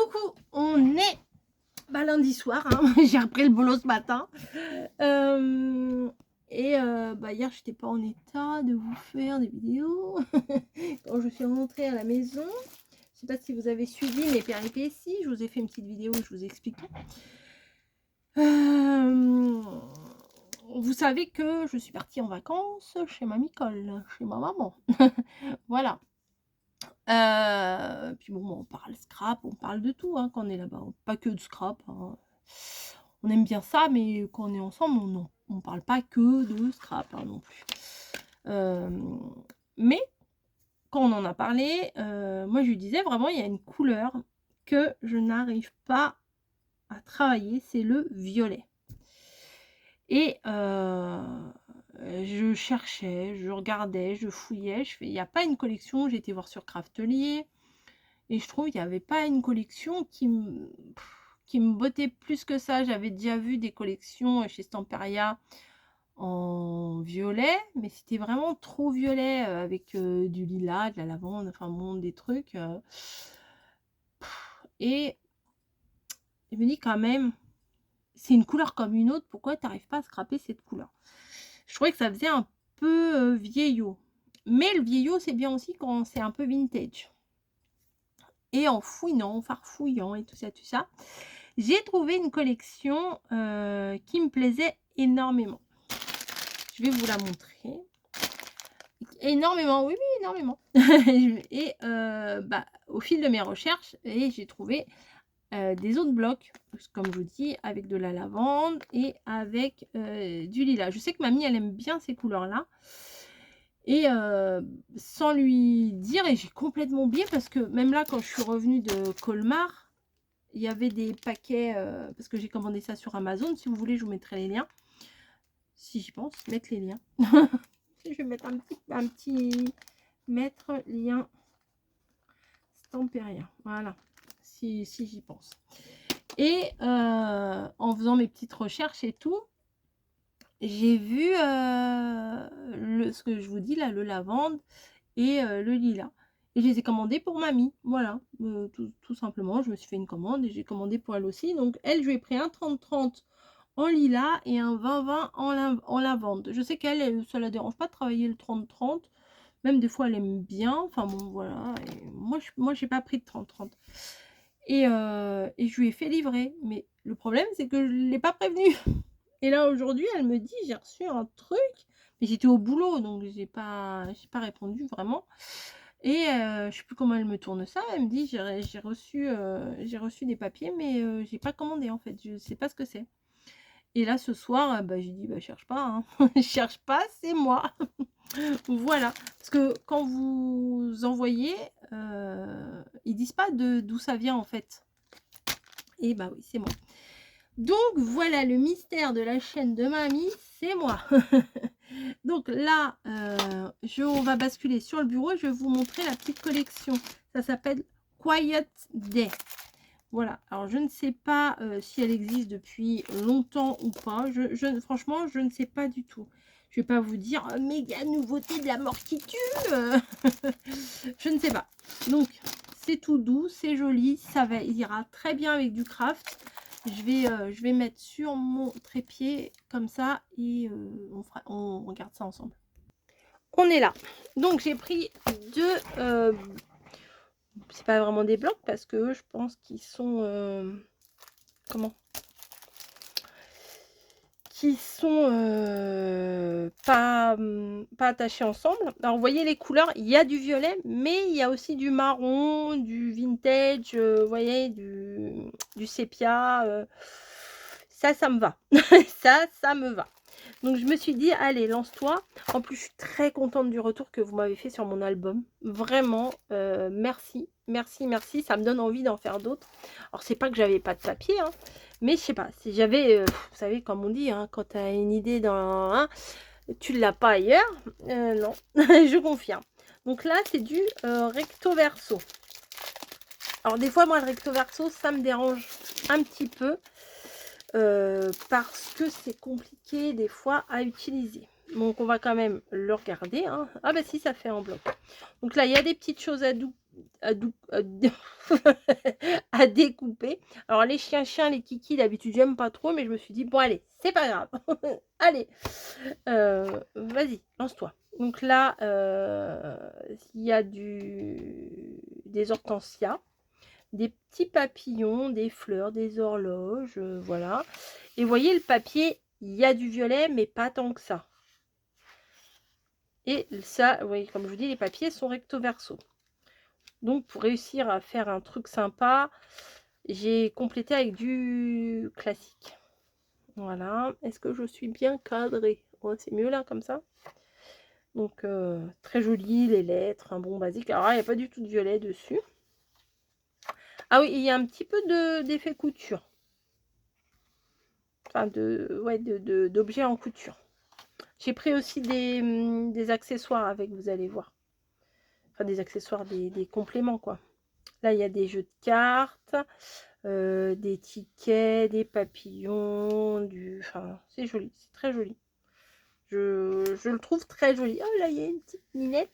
Coucou, on est lundi soir, hein. J'ai repris le boulot ce matin. Hier, j'étais pas en état de vous faire des vidéos. Quand je suis rentrée à la maison, je sais pas si vous avez suivi mes péripéties, je vous ai fait une petite vidéo où je vous expliquais. Vous savez que je suis partie en vacances chez Mamie Cole, chez ma maman. Voilà. Puis bon, on parle scrap, on parle de tout, hein, quand on est là-bas. Pas que de scrap, hein. On aime bien ça, mais quand on est ensemble, on parle pas que de scrap, hein, non plus. Mais quand on en a parlé, moi je lui disais vraiment, il y a une couleur que je n'arrive pas à travailler, c'est le violet. Et je cherchais, je regardais, je fouillais, je fais, il n'y a pas une collection, j'ai été voir sur Craftelier, et je trouve qu'il n'y avait pas une collection qui me bottait plus que ça. J'avais déjà vu des collections chez Stamperia en violet, mais c'était vraiment trop violet, avec du lilas, de la lavande, enfin bon, des trucs. Et je me dis quand même, c'est une couleur comme une autre, pourquoi tu n'arrives pas à scraper cette couleur? Je trouvais que ça faisait un peu vieillot. Mais le vieillot, c'est bien aussi quand c'est un peu vintage. Et en fouillant, en farfouillant et tout ça, j'ai trouvé une collection qui me plaisait énormément. Je vais vous la montrer. Énormément, oui, oui, énormément. Et au fil de mes recherches, j'ai trouvé des autres blocs, comme je vous dis, avec de la lavande et avec du lilas. Je sais que mamie, elle aime bien ces couleurs-là. Et sans lui dire, et j'ai complètement oublié, parce que même là, quand je suis revenue de Colmar, il y avait des paquets, parce que j'ai commandé ça sur Amazon. Si vous voulez, je vous mettrai les liens. Si j'y pense, mettre les liens. Je vais mettre un petit mettre lien Stamperia. Voilà. Si j'y pense. Et en faisant mes petites recherches et tout, j'ai vu ce que je vous dis là, le lavande et le lilas. Et je les ai commandés pour mamie. Voilà, tout simplement. Je me suis fait une commande et j'ai commandé pour elle aussi. Donc elle, je lui ai pris un 30-30 en lilas et un 20-20 en lavande. Je sais qu'elle, ça la dérange pas de travailler le 30-30. Même des fois, elle aime bien. Enfin bon, voilà. Et moi, j'ai pas pris de 30-30. Et je lui ai fait livrer. Mais le problème, c'est que je ne l'ai pas prévenue. Et là, aujourd'hui, elle me dit, j'ai reçu un truc. Mais j'étais au boulot, donc j'ai pas répondu vraiment. Et je sais plus comment elle me tourne ça. Elle me dit, j'ai reçu des papiers, mais j'ai pas commandé en fait. Je sais pas ce que c'est. Et là, ce soir, j'ai dit, cherche pas, hein. Cherche pas, c'est moi. Voilà. Parce que quand vous envoyez, ils disent pas d'où ça vient en fait. Et oui, c'est moi. Donc voilà, le mystère de la chaîne de mamie, c'est moi. Donc là, on va basculer sur le bureau et je vais vous montrer la petite collection. Ça s'appelle Quiet Day. Voilà, alors je ne sais pas si elle existe depuis longtemps ou pas. Franchement, je ne sais pas du tout. Je ne vais pas vous dire méga nouveauté de la mort qui tue. Je ne sais pas. Donc, c'est tout doux, c'est joli. Ça ira très bien avec du craft. Je vais mettre sur mon trépied comme ça et on regarde ça ensemble. On est là. Donc, j'ai pris deux... c'est pas vraiment des blocs parce que je pense qu'ils sont pas attachés ensemble. Alors vous voyez les couleurs, il y a du violet, mais il y a aussi du marron, du vintage, vous voyez, du sépia. Ça me va. ça me va. Donc je me suis dit, allez, lance-toi. En plus, je suis très contente du retour que vous m'avez fait sur mon album. Vraiment, merci, merci, merci. Ça me donne envie d'en faire d'autres. Alors, c'est pas que j'avais pas de papier, hein, mais je sais pas. Si j'avais, vous savez, comme on dit, hein, quand tu as une idée dans tu ne l'as pas ailleurs. Non, je confirme. Donc là, c'est du recto verso. Alors, des fois, moi, le recto verso, ça me dérange un petit peu. Parce que c'est compliqué des fois à utiliser. Donc on va quand même le regarder, hein. Ah bah si, ça fait en bloc. Donc là il y a des petites choses à découper. Alors les chiens, les kikis, d'habitude, j'aime pas trop, mais je me suis dit: «Bon allez, c'est pas grave. Allez, vas-y, lance-toi». Donc là, il y a des hortensias, des petits papillons, des fleurs, des horloges, voilà. Et vous voyez le papier, il y a du violet, mais pas tant que ça. Et ça, oui, comme je vous dis, les papiers sont recto verso. Donc pour réussir à faire un truc sympa, j'ai complété avec du classique. Voilà. Est-ce que je suis bien cadrée? Oh, c'est mieux là, comme ça. Donc très joli, les lettres, un bon basique. Alors il n'y a pas du tout de violet dessus. Ah oui, il y a un petit peu d'effet couture. Enfin, d'objets en couture. J'ai pris aussi des accessoires avec, vous allez voir. Enfin, des accessoires, des compléments, quoi. Là, il y a des jeux de cartes, des tickets, des papillons, Enfin, c'est joli, c'est très joli. Je le trouve très joli. Oh là, il y a une petite minette.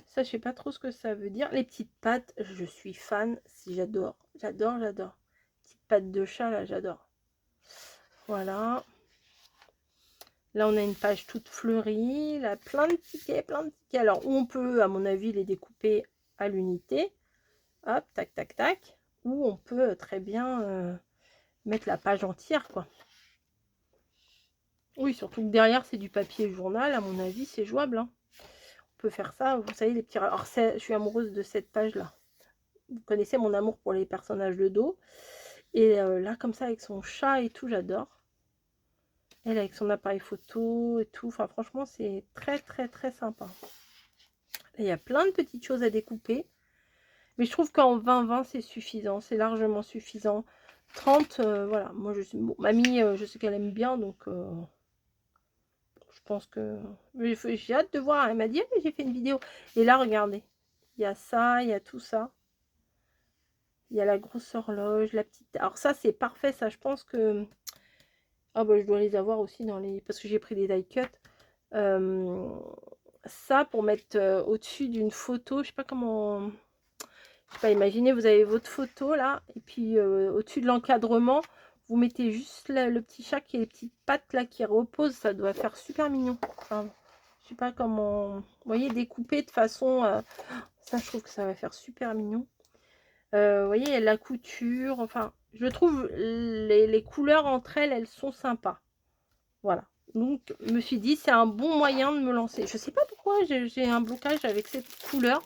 Ça, je sais pas trop ce que ça veut dire. Les petites pattes, je suis fan. Si j'adore, j'adore, j'adore. Petites pattes de chat, là, j'adore. Voilà. Là, on a une page toute fleurie. Là, plein de tickets, plein de tickets. Alors, on peut, à mon avis, les découper à l'unité. Hop, tac, tac, tac. Ou on peut très bien mettre la page entière, quoi. Oui, surtout que derrière, c'est du papier journal. À mon avis, c'est jouable, hein. On peut faire ça. Vous savez, les petits... Alors, je suis amoureuse de cette page-là. Vous connaissez mon amour pour les personnages de dos. Et là, comme ça, avec son chat et tout, j'adore. Elle, avec son appareil photo et tout. Enfin, franchement, c'est très, très, très sympa. Là, il y a plein de petites choses à découper. Mais je trouve qu'en 20-20, c'est suffisant. C'est largement suffisant. 30, voilà. Moi, je suis... Bon, mamie, je sais qu'elle aime bien, donc... je pense que... J'ai hâte de voir. Elle m'a dit, ah, j'ai fait une vidéo. Et là, regardez. Il y a ça, il y a tout ça. Il y a la grosse horloge, la petite... Alors ça, c'est parfait. Ça, je pense que... Ah bah, je dois les avoir aussi dans les... Parce que j'ai pris des die cut. Ça, pour mettre au-dessus d'une photo. Je sais pas comment... Je sais pas, imaginez, vous avez votre photo là. Et puis, au-dessus de l'encadrement, vous mettez juste le petit chat qui a les petites pattes là qui reposent. Ça doit faire super mignon. Enfin, je sais pas comment... Vous voyez, découper de façon... ça, je trouve que ça va faire super mignon. Vous voyez, la couture, enfin, je trouve les couleurs entre elles, elles sont sympas. Voilà. Donc, je me suis dit, c'est un bon moyen de me lancer. Je sais pas pourquoi j'ai un blocage avec cette couleur.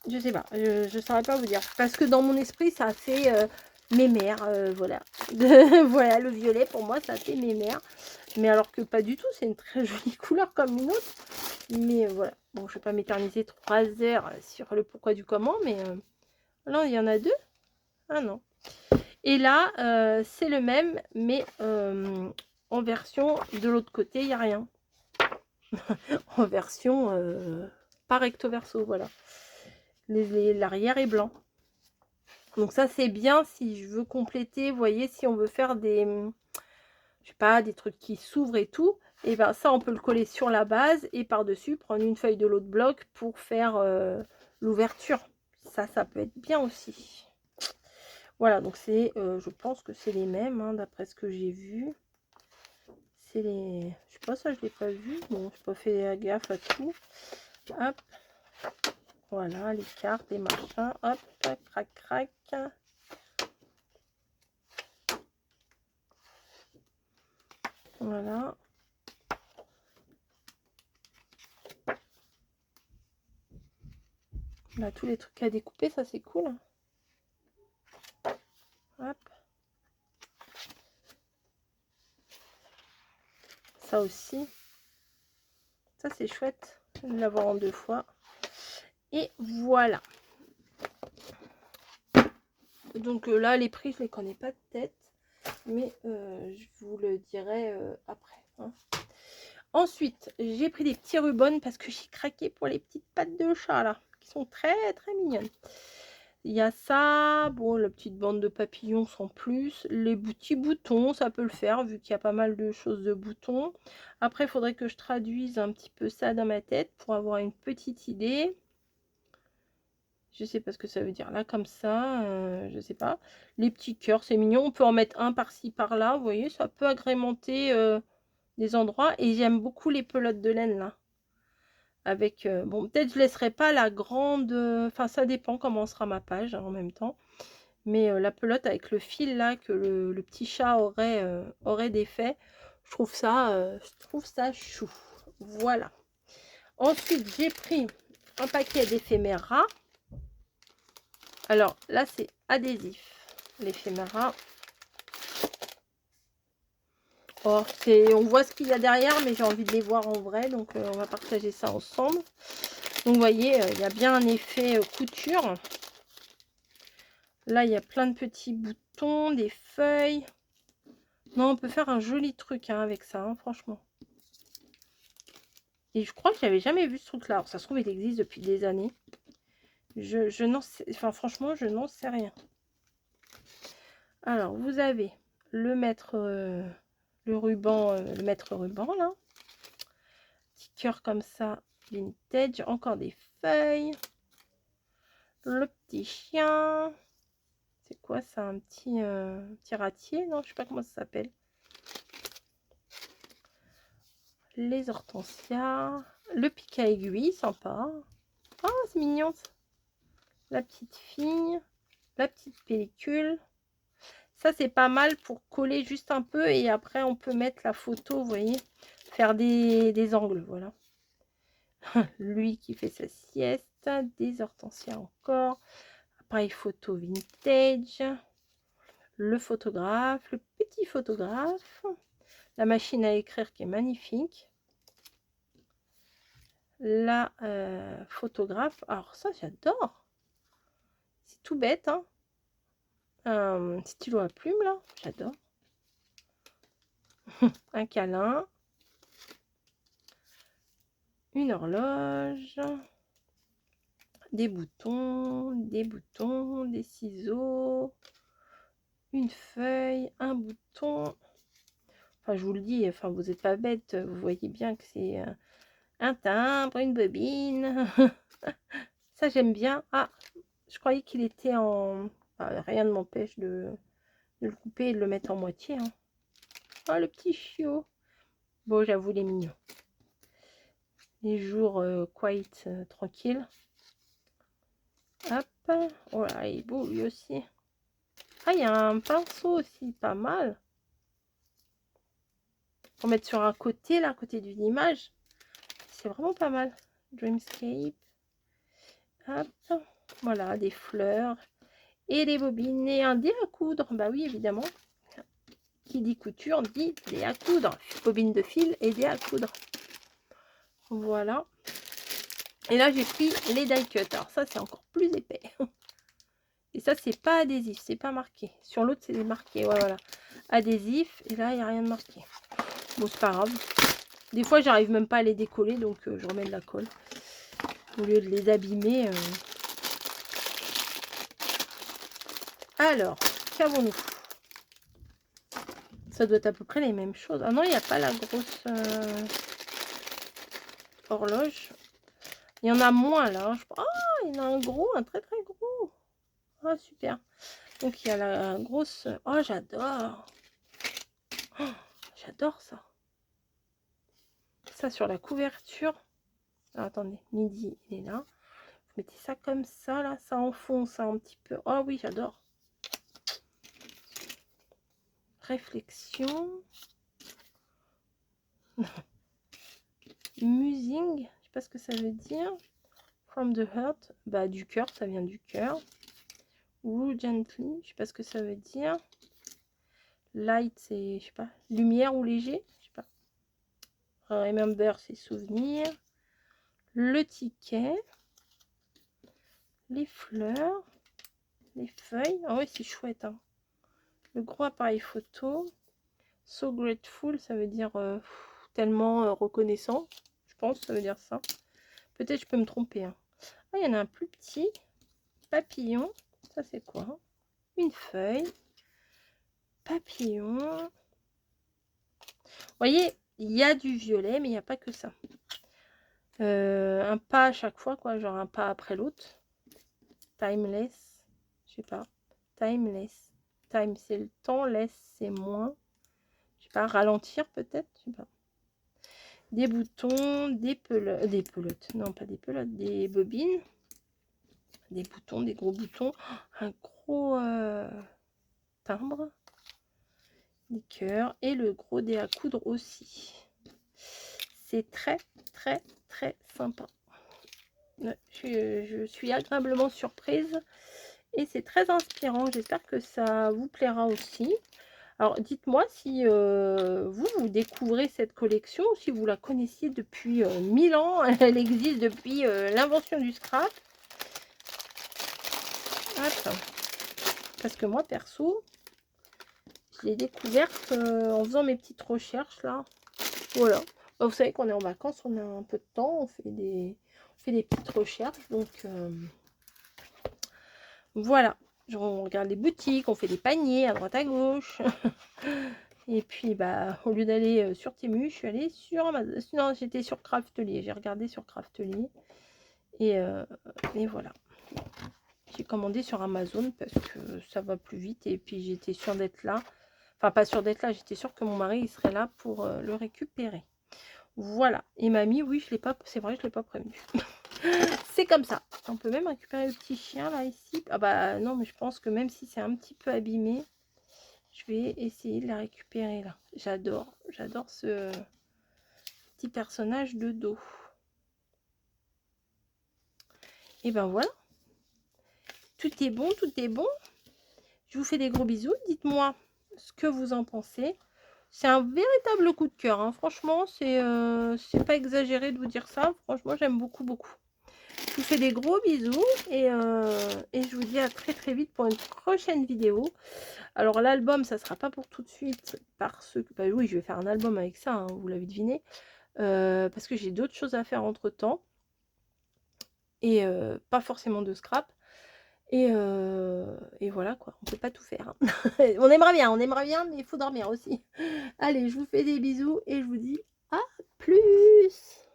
Je sais pas, je ne saurais pas vous dire. Parce que dans mon esprit, ça fait mémère, voilà. Voilà, le violet, pour moi, ça fait mémère. Mais alors que pas du tout, c'est une très jolie couleur comme une autre. Mais voilà. Bon, je ne vais pas m'éterniser 3 heures sur le pourquoi du comment, mais... là, il y en a 2. Ah non. Et là, c'est le même, mais en version de l'autre côté, il n'y a rien. En version pas recto verso, voilà. L'arrière est blanc. Donc ça, c'est bien si je veux compléter, vous voyez, si on veut faire des, je sais pas, des trucs qui s'ouvrent et tout. Et ben ça, on peut le coller sur la base et par-dessus, prendre une feuille de l'autre bloc pour faire l'ouverture. Ça peut être bien aussi. Voilà, donc c'est, je pense que c'est les mêmes, hein, d'après ce que j'ai vu. C'est les... Je sais pas, ça, je l'ai pas vu. Bon, je pas fait gaffe à tout. Hop. Voilà, les cartes, les machins. Hop, crac, crac. Voilà. On a tous les trucs à découper, ça c'est cool. Hop. Ça aussi. Ça c'est chouette de l'avoir en 2 fois. Et voilà. Donc là, les prix, je les connais pas de tête. Mais je vous le dirai après. Hein. Ensuite, j'ai pris des petits rubans parce que j'ai craqué pour les petites pattes de chat là, qui sont très très mignonnes. Il y a ça, bon, la petite bande de papillons sans plus. Les petits boutons, ça peut le faire vu qu'il y a pas mal de choses de boutons. Après, il faudrait que je traduise un petit peu ça dans ma tête pour avoir une petite idée. Je sais pas ce que ça veut dire. Là, comme ça, je sais pas. Les petits cœurs, c'est mignon. On peut en mettre un par-ci, par-là. Vous voyez, ça peut agrémenter des endroits. Et j'aime beaucoup les pelotes de laine, là. Avec, bon, peut-être je laisserai pas la grande... Enfin, ça dépend comment sera ma page, hein, en même temps. Mais la pelote avec le fil, là, que le petit chat aurait d'effet. Je trouve ça chou. Voilà. Ensuite, j'ai pris un paquet d'éphéméras. Alors là, c'est adhésif, l'éphéméra. Oh, on voit ce qu'il y a derrière, mais j'ai envie de les voir en vrai, donc on va partager ça ensemble. Donc vous voyez, il y a bien un effet couture. Là, il y a plein de petits boutons, des feuilles. Non, on peut faire un joli truc hein, avec ça, hein, franchement. Et je crois que je n'avais jamais vu ce truc-là. Alors, ça se trouve, il existe depuis des années. Je n'en sais... Enfin, franchement, je n'en sais rien. Alors, vous avez le maître... le ruban, le maître ruban, là. Petit cœur comme ça, vintage. Encore des feuilles. Le petit chien. C'est quoi ça? Un petit ratier? Non, je sais pas comment ça s'appelle. Les hortensias. Le pic à aiguille, sympa. Ah, c'est mignon. La petite fille. La petite pellicule. Ça, c'est pas mal pour coller juste un peu. Et après, on peut mettre la photo, vous voyez. Faire des angles, voilà. Lui qui fait sa sieste. Des hortensias encore. Appareil photo vintage. Le photographe. Le petit photographe. La machine à écrire qui est magnifique. La photographe. Alors ça, j'adore. C'est tout bête, hein. Un stylo à plume, là. J'adore. Un câlin. Une horloge. Des boutons, des ciseaux. Une feuille, un bouton. Enfin, je vous le dis, enfin, vous n'êtes pas bête. Vous voyez bien que c'est un timbre, une bobine. Ça, j'aime bien. Ah, je croyais qu'il était en... Ah, rien ne m'empêche de le couper et de le mettre en moitié. Hein. Oh, le petit chiot. Bon, j'avoue, il est mignon. Les jours quiet, tranquilles. Hop. Oh là, il est beau lui aussi. Ah, il y a un pinceau aussi, pas mal. Pour mettre sur un côté, là, à côté d'une image. C'est vraiment pas mal. Dreamscape. Hop. Voilà, des fleurs. Et des bobines et un dé à coudre. Bah oui, évidemment. Qui dit couture dit dé à coudre. Bobine de fil et dé à coudre. Voilà. Et là, j'ai pris les die cut. Alors ça, c'est encore plus épais. Et ça, c'est pas adhésif, c'est pas marqué. Sur l'autre, c'est marqué. Ouais, voilà. Adhésif. Et là, il n'y a rien de marqué. Bon, c'est pas grave. Des fois, j'arrive même pas à les décoller, donc je remets de la colle. Au lieu de les abîmer. Alors, qu'avons-nous? Ça doit être à peu près les mêmes choses. Ah non, il n'y a pas la grosse horloge. Il y en a moins là. Ah, il y en a un gros, un très très gros. Ah, super. Donc, il y a la grosse... Oh, j'adore. Oh, j'adore ça. Ça sur la couverture. Alors, attendez, midi, il est là. Vous mettez ça comme ça, là. Ça enfonce un petit peu. Oh oui, j'adore. Réflexion. Musing. Je sais pas ce que ça veut dire. From the heart. Bah, du cœur, ça vient du cœur. Woo gently. Je sais pas ce que ça veut dire. Light, c'est, je sais pas, lumière ou léger. Je sais pas. Remember, c'est souvenir. Le ticket. Les fleurs. Les feuilles. Ah oui, c'est chouette. Hein. Le gros appareil photo. So grateful, ça veut dire tellement reconnaissant. Je pense, ça veut dire ça. Peut-être je peux me tromper. Hein. Ah, il y en a un plus petit. Papillon. Ça, c'est quoi? Une feuille. Papillon. Vous voyez, il y a du violet, mais il n'y a pas que ça. Un pas à chaque fois, quoi. Genre un pas après l'autre. timeless, je sais pas, timeless, time c'est le temps, less c'est moins, je sais pas, ralentir peut-être, je sais pas. Des boutons, des pelotes, non pas des pelotes, des bobines, des boutons, des gros boutons, un gros timbre, des cœurs et le gros dé à coudre aussi. C'est très très très sympa. Ouais, je suis agréablement surprise et c'est très inspirant. J'espère que ça vous plaira aussi. Alors dites-moi si vous découvrez cette collection ou si vous la connaissiez depuis 1000 ans. Elle existe depuis l'invention du scrap. Hop. Parce que moi perso, je l'ai découverte en faisant mes petites recherches là. Voilà. Bah, vous savez qu'on est en vacances, on a un peu de temps, on fait des petites recherches. Donc voilà. On regarde les boutiques, on fait des paniers à droite à gauche. Et puis, bah, au lieu d'aller sur Temu, je suis allée sur Amazon. Non, j'étais sur Craftly. J'ai regardé sur Craftly. Et voilà. J'ai commandé sur Amazon parce que ça va plus vite. Et puis, j'étais sûre d'être là. Enfin, pas sûre d'être là. J'étais sûre que mon mari il serait là pour le récupérer. Voilà. Et mamie, oui, je l'ai pas. C'est vrai, je l'ai pas prévenu. C'est comme ça. On peut même récupérer le petit chien là, ici. Ah bah non, mais je pense que même si c'est un petit peu abîmé, je vais essayer de la récupérer là. J'adore ce petit personnage de dos. Et ben voilà. Tout est bon, tout est bon. Je vous fais des gros bisous. Dites-moi ce que vous en pensez. C'est un véritable coup de cœur. Hein. Franchement, c'est pas exagéré de vous dire ça. Franchement, j'aime beaucoup, beaucoup. Je vous fais des gros bisous et je vous dis à très très vite pour une prochaine vidéo. Alors l'album, ça sera pas pour tout de suite parce que, bah oui, je vais faire un album avec ça, hein, vous l'avez deviné, parce que j'ai d'autres choses à faire entre temps et pas forcément de scrap et voilà quoi, on peut pas tout faire. Hein. On aimerait bien, mais il faut dormir aussi. Allez, je vous fais des bisous et je vous dis à plus.